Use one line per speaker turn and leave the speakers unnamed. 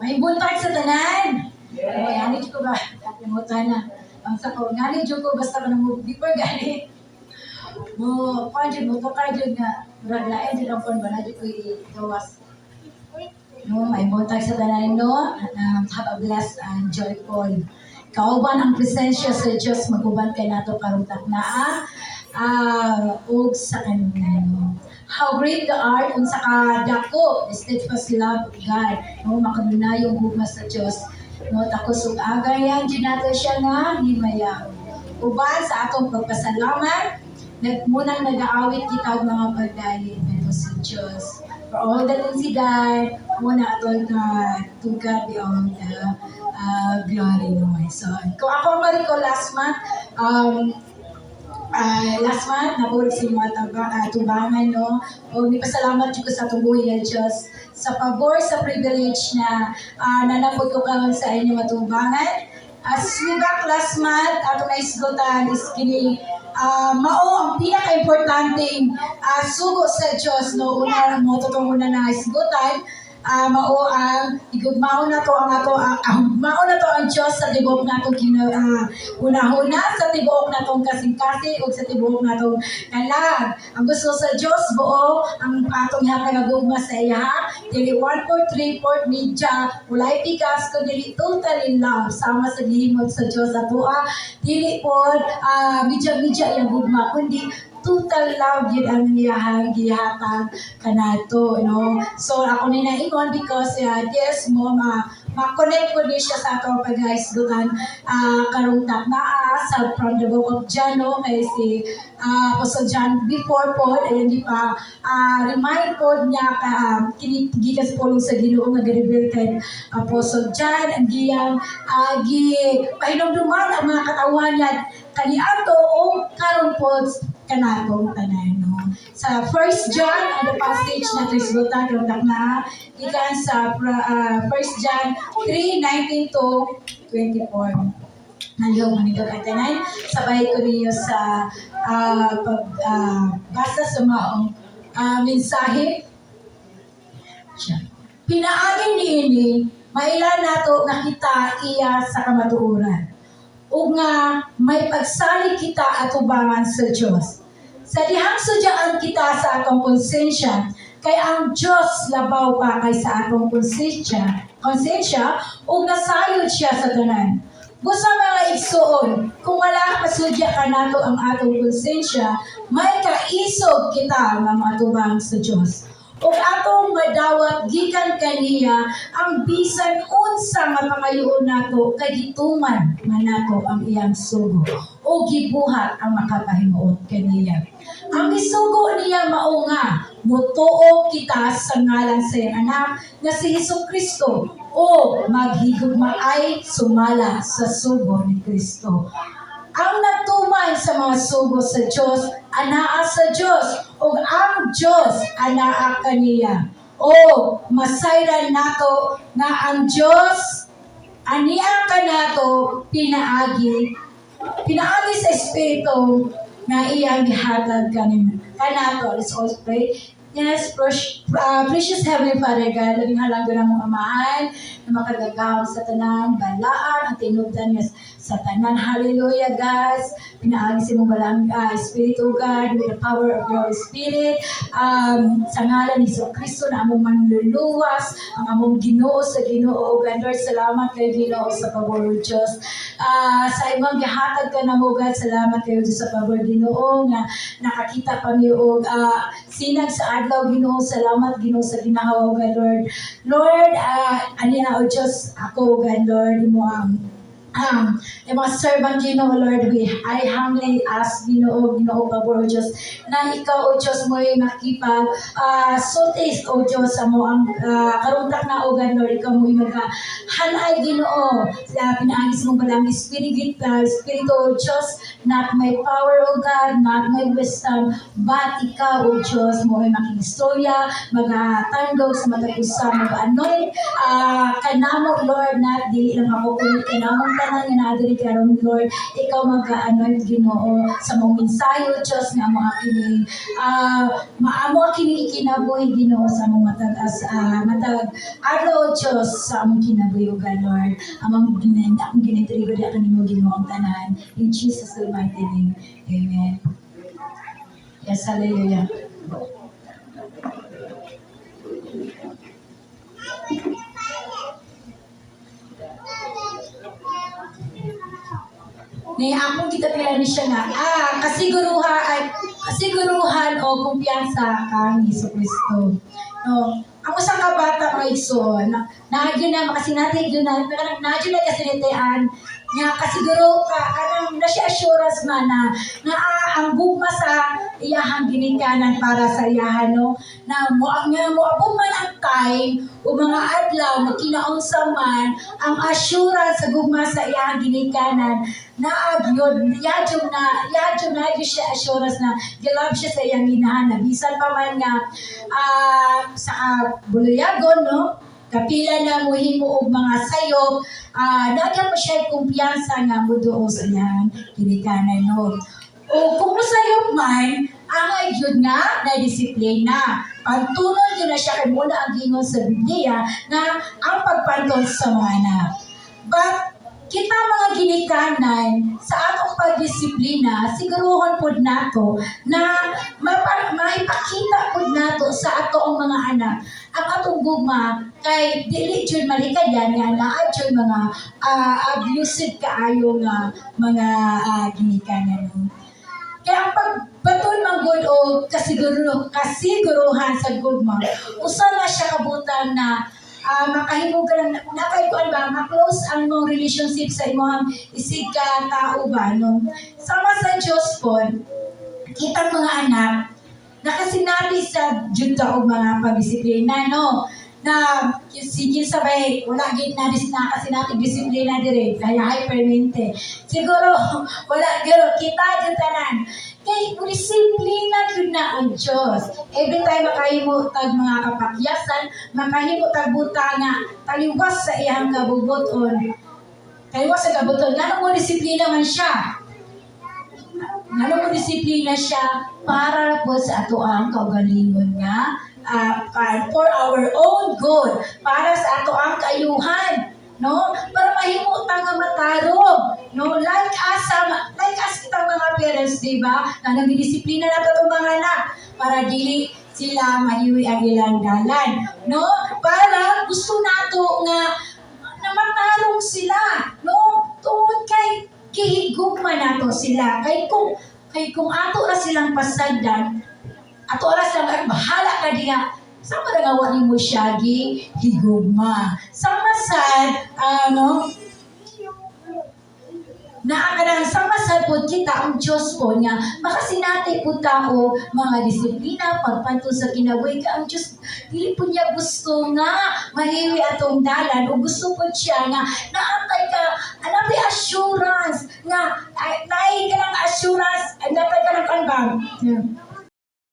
May buntag sa tanan. Ganit ko ba? Kalimutan na. Ang sa ko, ganit ko basta ka nang before ganit. Mo, kung mo to ka dyan nga, raglain din ang ba na dyan ko i-gawas. No, may buntag sa tanan, no? Have a blessed and joyful. Kauban ang presensya sa Diyos, maguban kay nato karong taknaa. Og sa kanino. How great the art unsa ka dako, the steadfast love of God. No, makanunayong hugma sa Dios. No, takos ug agayan ginato siya nga himayaw. Uban sa atong pagpasalamat, munang nag-aawit kita og mga pagdali ngadto sa Dios. For all that He done, muna atong to God be all the glory no my son. Kung ako mariko last month, nabulig sa mga tubangan, no? O nipasalamat ko sa tubuhi ng Diyos sa pabor, sa privilege na nanapod ko karon sa inyo matubangan. As we back last month, ato na isgutan is kini mao ang pinaka-importanting sugo sa Diyos, no? Una mo, totoo una na isgutan, mao ang igugmao na to ang mao na to ang Dios sa tibuok natong una-una sa tibuok natong kasing-kasi ug sa tibuok natong kalag. Ang gusto sa Dios buo ang atong hatagagugma sa iya, dili 1/4 3/4 media, walay pikas kun dili totally love sama sa gihimog sa Dios atoa, dili pod media yang gugma kundi total love yun ang iyahang gihatag kanato, no? So, ako nina ingon because, yes, ma-connect ko din siya sa atong pag-guysgutan karong taknaa sa from the book of John, no? Kaya si Apostle John before po, ayun di pa, remind po niya gikas pulong sa Ginoo nga ga-reveal kay Apostle John, ang giyang pahinumduman ang mga katawan niya kaniadto o karon po kanatong tanan, no? Sa 1 John, ang passage na trisbutan yung takna, ikan sa 1 John 3:19 to 24. Nandong manito ka tanan, sabay ko niyo sa pagbasa sa maong mensahe. Pinaagin niini, mailan nato nakita iya sa kamatuoran. O nga may pagsali kita atubangan sa Diyos. Sa dihang sudyaan kita sa atong konsensya, kay ang Diyos labaw pa kay sa atong konsensya, o nasayod siya sa tanan. Busa mga igsuon, kung wala pasudya ka nato ang atong konsensya, may kaisog kita nga matubang sa Diyos. O atong madawat gikan kaniya ang bisan unsa nga pangayoon nato kay gituman man nato ang iyang sugo o gibuhat ang makapahimuot kaniya. Ang isugo niya mao nga mutuo kita sa ngalan sa iyang anak nga si Hesukristo o maghigugma ay sumala sa sugo ni Kristo. Ang nagtuman sa mga sugo sa Diyos, anaa sa Diyos, o ang Diyos anaa kaniya. O masayran nato nga ang Diyos ania ka nato pinaagi sa Espiritu nga iyang gihatag kanato. Let's all pray. Yes, precious Heavenly Father God, labing halanggo ng mga amahan na makagagawang sa tanan, balaan, at tinubdan niya sa tanan. Hallelujah, guys. Pinaagi sa mong balang Espiritu, God, with the power of your Spirit. Sa ngalan ni Kristo na among manluluwas, ang among Ginoo sa Ginoo. God, Lord, salamat kay Ginoo sa pabor Diyos. Sa imong gihatag ka na mo, God, salamat kayo sa pabor Ginoo nga nakakita pa niyo sinag sa adlaw Ginoo, salamat Ginoo sa ginahawa God Lord. Lord, ani na o Diyos ako God Lord mo yung mga servant Ginoo Lord, I humbly ask Ginoo pabor o Diyos na ikaw o Diyos mo ay makipag sultis o Diyos mo ang karuntak na o God Lord, ikaw mo ay maghanay Ginoo sa pinaagis mong balang Espiritu o Diyos, not my power o God, not my wisdom, but ikaw o Diyos mo ay makinistorya, magatandog sa matagusa, mag-anoint kanamo Lord, not di lang ako kulit kanamong tanan nga naadiri karon Lord, ikaw mag-anoint Ginoo sa mong mensayo Dios nga amo kini maamo kini ikinabuhi Ginoo sa among matag adlaw Dios sa among kinabuhi ug Lord among ginitrigo di ato nimo Ginoo ang tanan in Jesus mighty name. Amen. Yes, hallelujah. Ni akong kita pila ni siya nga kasiguruhan o kumpiyansa kang Hesukristo. No, ang usang ka bata mga igsoon, naadyo na makasinati yun na naadyo na kasinitian nga kasiguro ka kanang na siya assurance man na ang gugma sa iyahang ginikanan para sa iyahan no na moabot man ang time o mga adlaw makinaunsa man ang assurance sa gugma sa iyahang ginikanan na agyod yadyo na siya assurance na gilab siya sa iyang ginahan bisan pa man nga sa buluyagon no kapila na muhimo og mga sayop nagyan mo siya kumpiyansa nga muduo sa iyang ginikanan no o kung sayop man ang agyod nga na disiplina pagtunod yun na siya kay muna ang gingon sa Biblia na ang pagpantol sa mga anak but kita mga ginikanan sa atong pagdisiplina siguruhon pod nato na maipakita pod nato sa ato ang mga anak ang atong gugma kay dili jud malikayan nga naa jud mga abusive kaayo nga mga ginikanan. Kaya ang pagbaton man gud o kasiguruhan sa gugma usa na siya kabutang na makahimo ka lang nakaykuan ba ma-close ang mong relationship sa imong isig ka tao ba no sama sa Dios po kitang mga anak nakasinabi sa Juda og mga pagdisiplina no na sige sabay wala gid na kasi natin disiplina dire kaya hypermente siguro wala gero kita jud tanan kay disiplina jud na ang Dios every time makahimo tag mga kapakyasan makahimo tag buta nga taliwas sa iyang kabubuton taliwas sa kabubuton ngano mo disiplina man siya ngano mo disiplina siya para po sa ato ang kaugalingon nga for our own good, para sa ato ang kaayuhan, no? Para mahimo ta nga matarong, no? Like us kitang mga parents, di ba? Na nagdisiplina na itong mga anak para dili sila mahiwi ang ilang dalan, no? Para gusto nato nga na matarong sila, no? Tungod kay gihigugma nato sila. Kay kung ato ra silang pasagdan, ato oras lang bahala ka diha sama na nga mo siya higugma sama sad naakadan sama sad po kita ang Diyos po nga makasinati po tao mga disiplina pagpanto sa kinabuhi ka ang Diyos dili po niya gusto nga mahiwi atong dalan o gusto po siya nga naantay ka anapi assurance nga naay ka ng assurance naantay ka ng kanbang